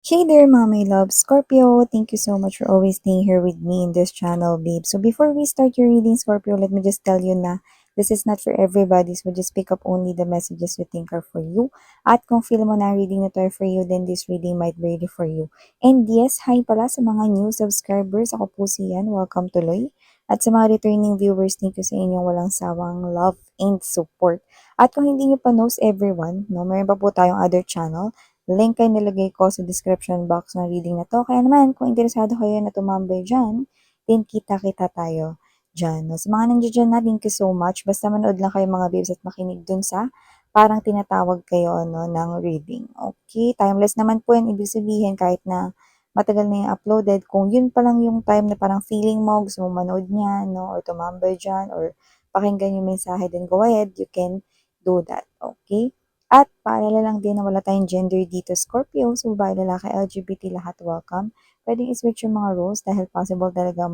Hey there, mommy love Scorpio. Thank you so much for always staying here with me in this channel, babe. So before we start your reading, Scorpio, let me just tell you na this is not for everybody. So just pick up only the messages you think are for you. At kung feel mo na reading na to are for you, then this reading might be ready for you. And yes, hi pala sa mga new subscribers. Ako po si Yan. Welcome tuloy. At sa mga returning viewers, thank you sa inyong walang sawang love and support. At kung hindi nyo pa knows everyone, no, mayroon pa po tayong other channel. Link ay nilagay ko sa description box ng reading na to. Kaya naman, kung interesado kayo na tumambay dyan, then kita-kita tayo dyan. No? Sa mga nandiyan dyan na, thank you so much. Basta manood lang kayo mga babes at makinig dun sa parang tinatawag kayo no, ng reading. Okay, timeless naman po yan. Ibig sabihin kahit na matagal na yung uploaded, kung yun pa lang yung time na parang feeling mo, gusto mo manood niya, no, or tumambay dyan, or pakinggan yung mensahe, then go ahead, you can do that. Okay? At paalala lang din na wala tayong gender dito, Scorpio. So, babae, lalaki, LGBT, lahat welcome. Pwedeng iswitch yung mga roles dahil possible talaga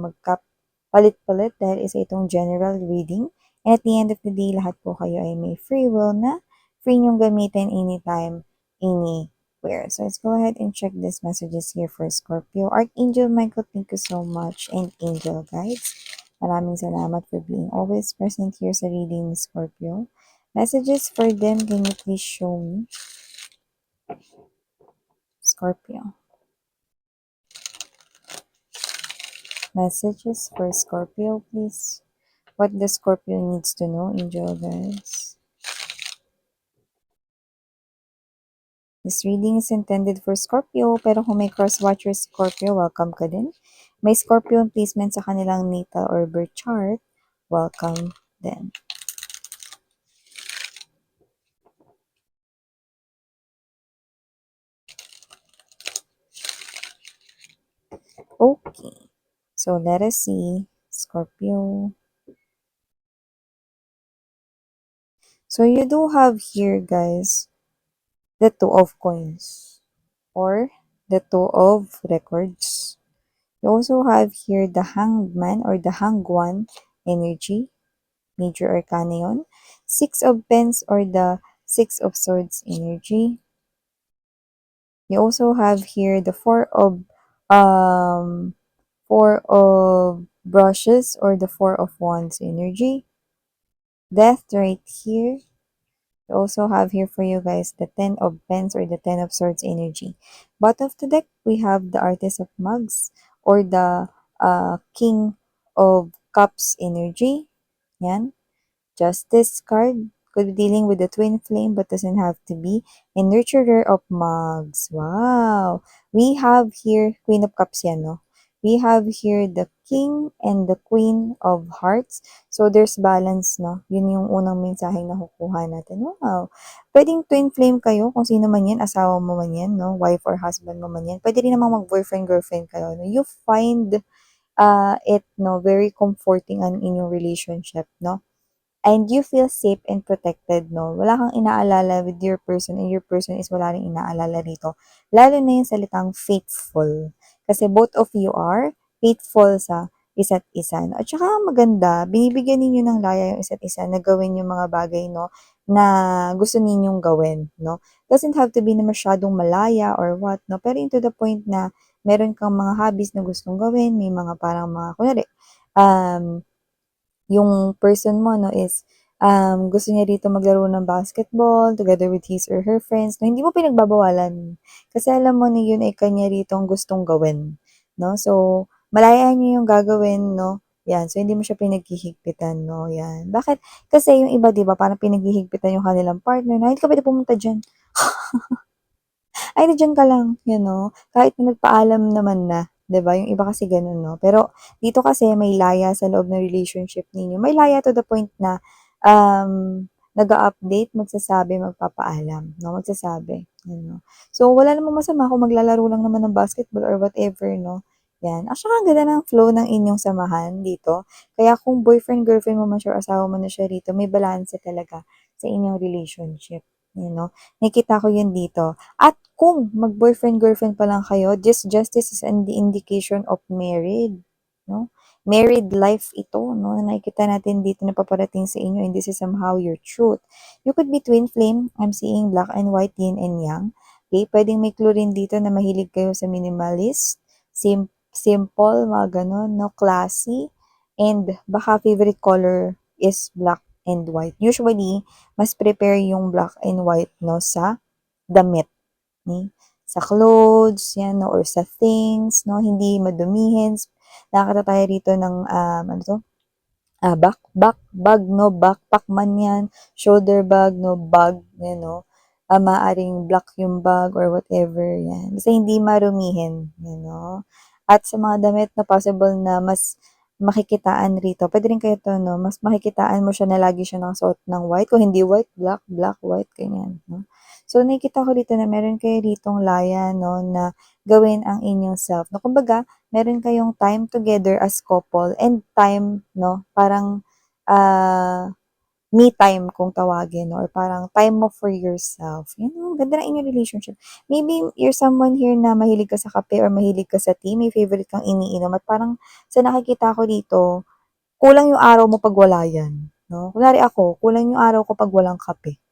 palit-palit dahil isa itong general reading. And at the end of the day, lahat po kayo ay may free will na free niyong gamitin anytime, anywhere. So, let's go ahead and check these messages here for Scorpio. Archangel Michael, thank you so much. And Angel Guides, maraming salamat for being always present here sa reading ni Scorpio. Messages for them, can you please show me? Scorpio. Messages for Scorpio, please. What the Scorpio needs to know, angel guys. This reading is intended for Scorpio, pero kung may cross-watcher Scorpio, welcome ka din. May Scorpio placement sa kanilang natal or birth chart, welcome din. Okay, so let us see, Scorpio. So you do have here, guys, the Two of Coins or the Two of Records. You also have here the Hangman or the Hangwan energy, major arcana yun. Six of Pens or the Six of Swords energy. You also have here the Four of Brushes or the Four of Wands energy. Death right here. We also have here for you guys the Ten of Pens or the Ten of Swords energy. Bottom of the deck, we have the Artist of Mugs or the King of Cups energy. Yan. Justice card could be dealing with the twin flame but doesn't have to be. And Nurturer of Mugs. Wow! We have here Queen of Cups yan, no? We have here the King and the Queen of Hearts. So, there's balance, no? Yun yung unang mensaheng nakukuha natin. Wow! Pwedeng twin flame kayo, kung sino man yan, asawa mo man yan, no? Wife or husband mo man yan. Pwede rin namang mag-boyfriend-girlfriend kayo, no? You find it, no, very comforting in inyong relationship, no? And you feel safe and protected, no? Wala kang inaalala with your person and your person is wala rin inaalala rito. Lalo na yung salitang faithful. Kasi both of you are faithful sa isa't isa. No? At saka maganda, binibigyan ninyo ng laya yung isa't isa na gawin yung mga bagay, no, na gusto ninyong gawin, no? Doesn't have to be na masyadong malaya or what, no? Pero into the point na meron kang mga hobbies na gustong gawin, may mga parang mga, kunwari, um, yung person mo, no, is gusto niya dito maglaro ng basketball together with his or her friends, no, hindi mo pinagbabawalan. Kasi alam mo na yun ay kanya rito ang gustong gawin, no? So, malayan niyo yung gagawin, no? Yan. So, hindi mo siya pinaghihigpitan, no? Yan. Bakit? Kasi yung iba, di ba, parang pinaghihigpitan yung kanilang partner na, hindi ka pwede pumunta dyan. Ay, nandiyan ka lang, you know, kahit na nagpaalam naman na, 'di ba? Yung iba kasi gano'n, no? Pero dito kasi may laya sa loob ng relationship ninyo. May laya to the point na um, nag-a-update, magsasabi, magpapaalam, no? Magsasabi, you know. So, wala namang masama kung maglalaro lang naman ng basketball or whatever, no? Yan. Actually, ang ganda ng flow ng inyong samahan dito. Kaya kung boyfriend, girlfriend mo man siya or asawa mo na siya rito, may balanse talaga sa inyong relationship. You know? Nakita ko yun dito. At kung mag-boyfriend, girlfriend pa lang kayo, this justice is an indication of married, no? Married life ito, no? Na nakikita natin dito na paparating sa inyo and this is somehow your truth. You could be twin flame. I'm seeing black and white, yin and yang. Okay, pwedeng may clue rin dito na mahilig kayo sa minimalist, simple, mga gano'n, no? Classy, and baka favorite color is black and white. Usually, mas prepare yung black and white, no, sa damit, ni sa clothes, yan, no, or sa things, no, hindi madumihin. Nakakita tayo rito ng, ano to, bag, no, backpack man yan, shoulder bag, no, bag, yan, no, maaaring black yung bag or whatever, yan. Basta hindi marumihin, yan, no. At sa mga damit na possible na mas makikitaan rito, pwede rin kayo to, no, mas makikitaan mo siya na lagi siya nasuot ng white, kung hindi white, black, black, white, ganyan, no. So, nakikita ko dito na meron kayo ditong laya, no, na gawin ang inyong self. No, kumbaga, meron kayong time together as couple and time, no, parang me time kung tawagin, no, or parang time mo for yourself. Yun, ganda ng inyong relationship. Maybe you're someone here na mahilig ka sa kape or mahilig ka sa tea, may favorite kang iniinom at parang sa nakikita ko dito, kulang yung araw mo pag wala yan. No? Kunwari ako, kulang yung araw ko pag walang kape.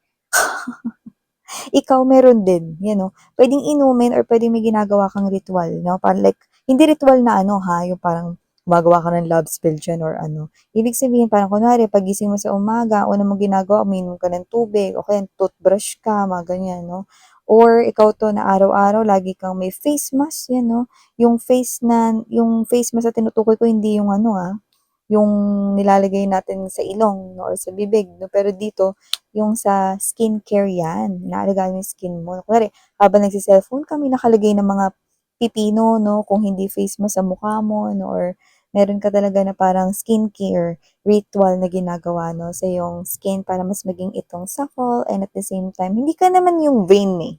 Ikaw meron din, you know, pwedeng inumin or pwedeng may ginagawa kang ritual, no? Parang like, hindi ritual na ano ha, yung parang gumagawa ka ng love spell dyan or ano. Ibig sabihin, parang kunwari, pagising mo sa umaga, una mong ginagawa, uminom ka ng tubig, o kaya toothbrush ka, mga ganyan, no? Or ikaw to na araw-araw, lagi kang may face mask, yan, no? Yung face mask na tinutukoy ko, hindi yung ano yung nilalagay natin sa ilong, no, or sa bibig, no? Pero dito, yung sa skincare yan, inaalagaan mo yung skin mo. Kunwari, habang nagsi-cellphone ka, may nakalagay ng mga pipino, no, kung hindi face mo sa mukha mo, no, or meron ka talaga na parang skincare ritual na ginagawa, no, sa yung skin para mas maging itong supple and at the same time, hindi ka naman yung vain eh.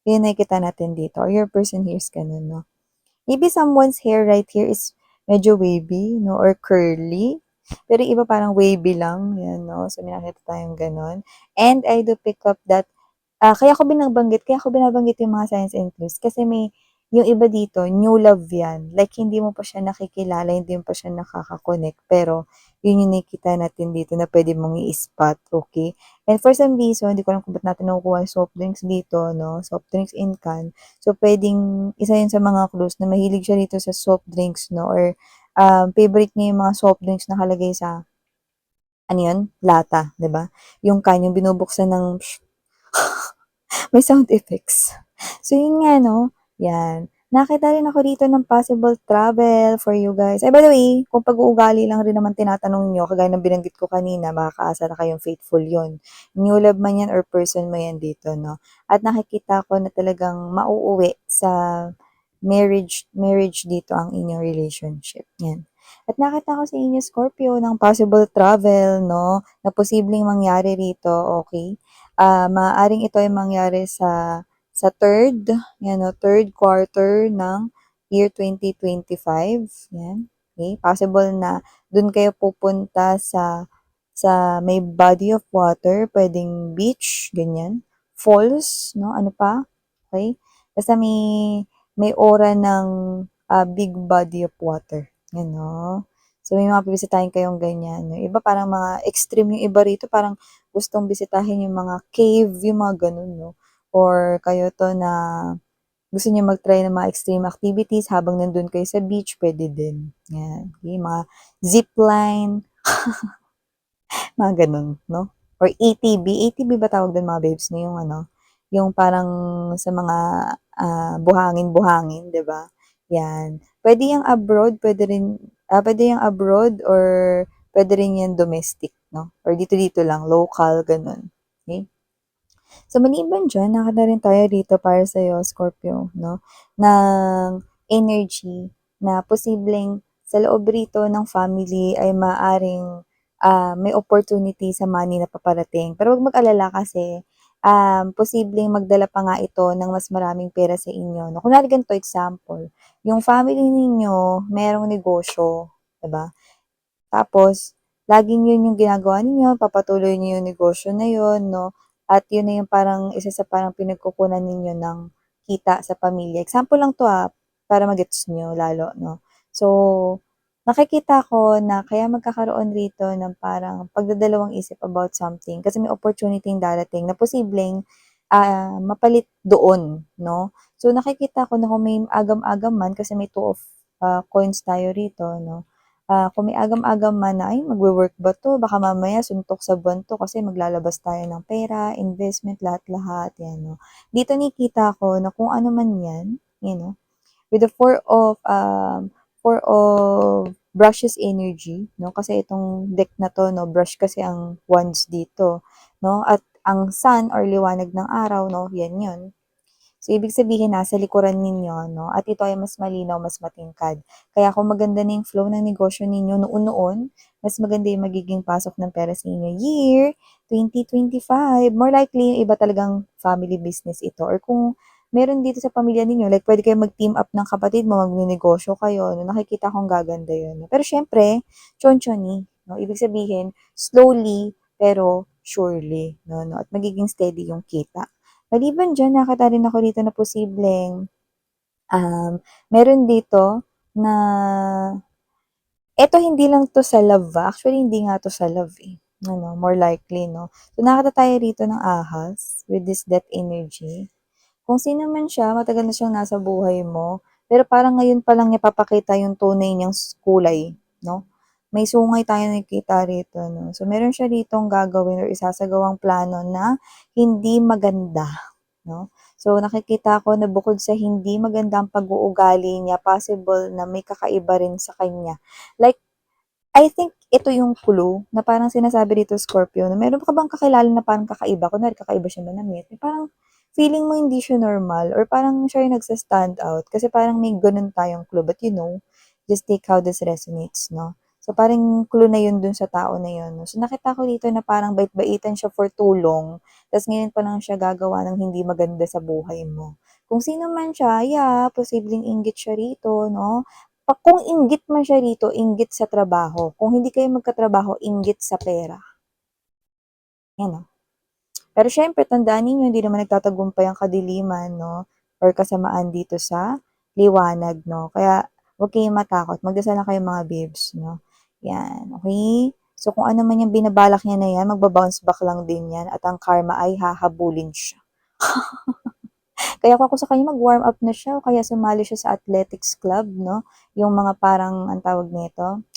Yun nakikita natin dito. Or your person here is ganun, no. Maybe someone's hair right here is medyo wavy, no, or curly. Pero yung iba parang wavy lang, yan, no. So, may nakita tayong ganon. And I do pick up that kaya ko binabanggit yung mga signs and clues kasi may yung iba dito, new love yan. Like, hindi mo pa siya nakikilala, hindi mo pa siya nakaka-connect. Pero, yun yung nakikita natin dito na pwede mong i-spot, okay? And for some reason, hindi ko alam kung ba't natin nakukuha yung soft drinks dito, no? Soft drinks in can. So, pwedeng isa yun sa mga clues na mahilig siya dito sa soft drinks, no? Or, favorite niya yung mga soft drinks na nakalagay sa, ano yun? Lata, 'di ba? Yung can, yung binubuksan ng may sound effects. So, yun nga, no? Yan. Nakita rin ako dito ng possible travel for you guys. Ay, by the way, kung pag-uugali lang rin naman tinatanong nyo, kagaya ng binanggit ko kanina, makakaasa na kayong faithful yon. New love man yan or person mo yan dito, no? At nakikita ko na talagang mauuwi sa marriage dito ang inyong relationship. Yan. At nakita ko sa inyo, Scorpio, ng possible travel, no? Na posibleng mangyari rito, okay? Maaaring ito ay mangyari sa third quarter ng year 2025, yan. Okay, possible na dun kayo pupunta sa may body of water, pwedeng beach, ganyan, falls, no, ano pa, okay? Basta may aura ng big body of water, yan, no? So, may mga bibisitahin kayong ganyan. Yung iba parang mga extreme yung iba rito, parang gustong bisitahin yung mga cave, yung mga ganun, no? Or kayo to na gusto niyo mag-try ng mga extreme activities habang nandun kayo sa beach, pwede din. Yan. Okay, mga zipline, mga ganun, no? Or ATV. ATV ba tawag din mga babes na yung ano, yung parang sa mga buhangin-buhangin, 'di ba? Yan. Pwede yung abroad or pwede rin yan domestic, no? Or dito-dito lang, local, ganun. Okay? So, maliban dyan, nakita rin tayo dito para sa'yo, Scorpio, no? Ng energy na posibleng sa loob rito ng family ay maaring may opportunity sa money na paparating. Pero huwag mag-alala kasi posibleng magdala pa nga ito ng mas maraming pera sa inyo. No? Kunwari ganito example, yung family ninyo merong negosyo, 'di ba? Tapos, laging yun yung ginagawa ninyo, papatuloy niyo yung negosyo na yun, no? At yun na yung parang isa sa parang pinagkukunan ninyo ng kita sa pamilya. Example lang to para magets nyo lalo, no? So, nakikita ko na kaya magkakaroon rito ng parang pagdadalawang isip about something kasi may opportunity darating na posibleng mapalit doon, no? So, nakikita ko na kung may agam-agam man, kasi may two of coins tayo rito, no? Kung may agam-agam man na, ay, magwe-work ba to? Baka mamaya suntok sa buwan to kasi maglalabas tayo ng pera, investment, lahat-lahat, yan, no? Dito nakikita ko na kung ano man yan, you know, with the four of brushes energy, no? Kasi itong deck na to, no, brush kasi ang wands dito, no? At ang sun or liwanag ng araw, no, yan yun. So, ibig sabihin, nasa likuran ninyo, no? At ito ay mas malinaw, mas matingkad. Kaya kung maganda na yung flow ng negosyo ninyo noon-noon, mas maganda yung magiging pasok ng pera sa inyo. Year 2025, more likely, yung iba talagang family business ito. Or kung meron dito sa pamilya ninyo, like pwede kayo mag-team up ng kapatid mo, magnenegosyo kayo, no? Nakikita kong gaganda yun. No? Pero syempre, chonchoni, no? Ibig sabihin, slowly, pero surely, no? At magiging steady yung kita. Maliban diyan, nakita rin ako dito na posibleng, meron dito na eto hindi lang 'to sa love, actually hindi nga 'to sa love, eh, ano, more likely 'no. So, nakita tayo rito ng ahas with this death energy. Kung sino man siya, matagal na siyang nasa buhay mo, pero parang ngayon pa lang niya papakita yung tunay niyang kulay, 'no? May sungay tayong nakikita rito 'no. So, meron siya ditong gagawin or isasagawang plano na hindi maganda, 'no? So, nakikita ko na bukod sa hindi magandang pag-uugali niya, possible na may kakaiba rin sa kanya. Like, I think ito yung clue na parang sinasabi dito, Scorpio, na meron ka bang kakilala na parang kakaiba? Kunwari, kakaiba siya manamit. Parang feeling mo hindi siya normal or parang siya yung nagsa-stand out kasi parang may ganun tayong clue. But you know, just take how this resonates, no? So, parang clue na yun dun sa tao na yun. No? So, nakita ko dito na parang bait-baitan siya for too long. Tapos ngayon pa lang siya gagawa ng hindi maganda sa buhay mo. Kung sino man siya, yeah, posibleng inggit siya rito, no? Kung inggit man siya rito, inggit sa trabaho. Kung hindi kayo magkatrabaho, inggit sa pera. Yan, oh. Pero syempre, tandaan ninyo, hindi naman nagtatagumpay ang kadiliman, no? Or kasamaan dito sa liwanag, no? Kaya, huwag kayong matakot. Magdasal lang kayo mga babes, no? Yan, okay? So, kung ano man yung binabalak niya na yan, magbabounce back lang din yan at ang karma ay hahabulin siya. Kaya kung ako sa kanya mag-warm up na siya o kaya sumali siya sa athletics club, no? Yung mga parang, ang tawag nito,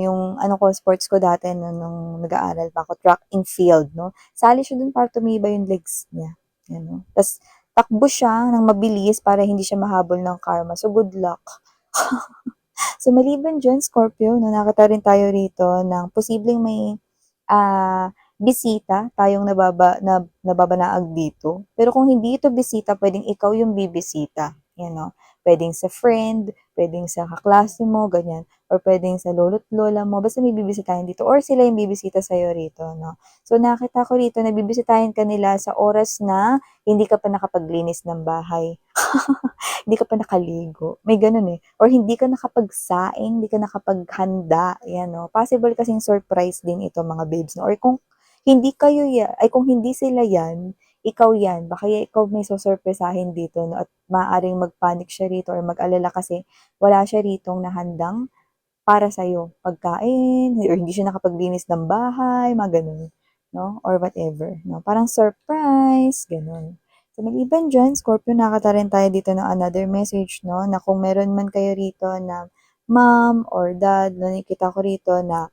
yung ano ko, sports ko dati no, nung nag-aaral pa ako, track and field, no? Sali siya dun para tumibay yung legs niya. Yan, no? Tapos, takbo siya ng mabilis para hindi siya mahabol ng karma. So, good luck. So, maliban dyan, Scorpio, no, nakita rin tayo rito ng posibleng may bisita tayong nababanaag dito. Pero kung hindi ito bisita, pwedeng ikaw yung bibisita. Yan, no? Pwedeng sa friend, pwedeng sa kaklase mo, ganyan. Or pwedeng sa lolo't lola mo. Basta may bibisitahin dito. Or sila yung bibisita sa'yo rito, no? So, nakita ko rito na bibisitahin ka nila sa oras na hindi ka pa nakapaglinis ng bahay. Hindi ka pa nakaligo. May ganun eh. Or hindi ka nakapagsaing, hindi ka nakapaghanda. Yan, no? Possible kasing surprise din ito mga babes. No? Or kung hindi kayo yan, ay kung hindi sila yan, ikaw yan. Baka ikaw may susurpresahin dito. No? At maaaring magpanic siya rito or mag-alala kasi wala siya ritong nahandang para sa'yo. Pagkain, or hindi siya nakapaglinis ng bahay, mga ganun. No? Or whatever. No? Parang surprise, ganun. So, maliban dyan, Scorpio, nakata rin tayo dito ng another message, no? Na kung meron man kayo rito na mom or dad, no, nakikita ko rito na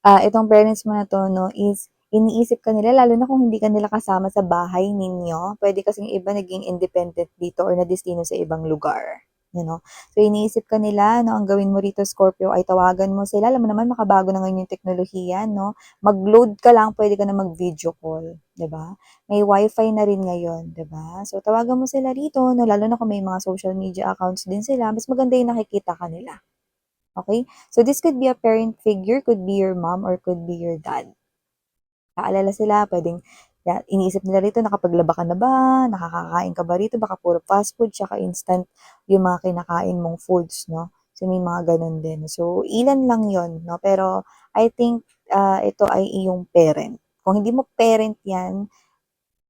itong parents mo na to, no, is iniisip ka nila, lalo na kung hindi ka nila kasama sa bahay ninyo. Pwede kasing iba naging independent dito or nadestino sa ibang lugar. You know? So, iniisip ka nila, no, ang gawin mo rito, Scorpio, ay tawagan mo sila. Alam mo naman, makabago na ngayon yung teknolohiya, no? Mag-load ka lang, pwede ka na mag-video call. 'Di ba? May wifi na rin ngayon, 'di ba? So, tawagan mo sila rito, no, lalo na kung may mga social media accounts din sila, mas maganda yung nakikita ka nila. Okay? So, this could be a parent figure, could be your mom, or could be your dad. Naalala sila, pwedeng iniisip nila rito, nakapaglaba ka na ba? Nakakakain ka ba rito? Baka puro fast food, tsaka instant yung mga kinakain mong foods, no? So, may mga ganun din. So, ilan lang yon, no? Pero, I think, ito ay iyong parent. Kung hindi mo parent yan,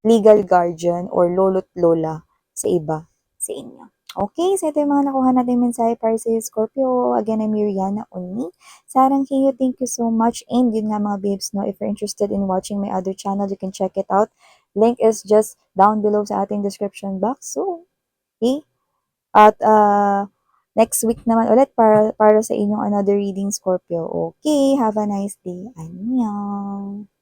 legal guardian or lolo't lola sa iba sa inyo. Okay, so ito yung mga nakuha natin mensahe para sa Scorpio. Again, I'm Miriana Uni. Sarang Kinyo, thank you so much. And yun nga mga babes, no, if you're interested in watching my other channel, you can check it out. Link is just down below sa ating description box. So, okay? At next week naman ulit para sa inyong another reading, Scorpio. Okay, have a nice day. Annyeong!